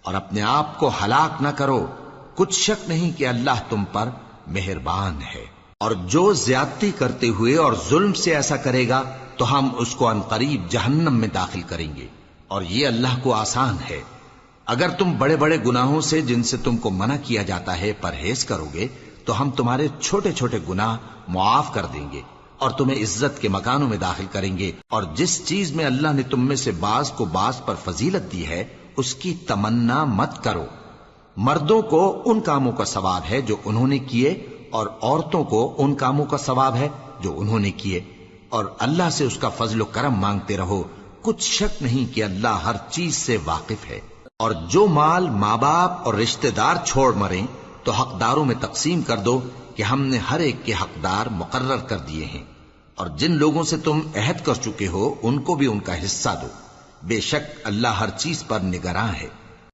اور اپنے آپ کو ہلاک نہ کرو، کچھ شک نہیں کہ اللہ تم پر مہربان ہے۔ اور جو زیادتی کرتے ہوئے اور ظلم سے ایسا کرے گا تو ہم اس کو عنقریب جہنم میں داخل کریں گے، اور یہ اللہ کو آسان ہے۔ اگر تم بڑے بڑے گناہوں سے جن سے تم کو منع کیا جاتا ہے پرہیز کرو گے تو ہم تمہارے چھوٹے چھوٹے گناہ معاف کر دیں گے اور تمہیں عزت کے مکانوں میں داخل کریں گے۔ اور جس چیز میں اللہ نے تم میں سے بعض کو بعض پر فضیلت دی ہے اس کی تمنا مت کرو۔ مردوں کو ان کاموں کا ثواب ہے جو انہوں نے کیے، اور عورتوں کو ان کاموں کا ثواب ہے جو انہوں نے کیے، اور اللہ سے اس کا فضل و کرم مانگتے رہو، کچھ شک نہیں کہ اللہ ہر چیز سے واقف ہے۔ اور جو مال ماں باپ اور رشتہ دار چھوڑ مریں تو حقداروں میں تقسیم کر دو کہ ہم نے ہر ایک کے حقدار مقرر کر دیے ہیں، اور جن لوگوں سے تم عہد کر چکے ہو ان کو بھی ان کا حصہ دو، بے شک اللہ ہر چیز پر نگراں ہے۔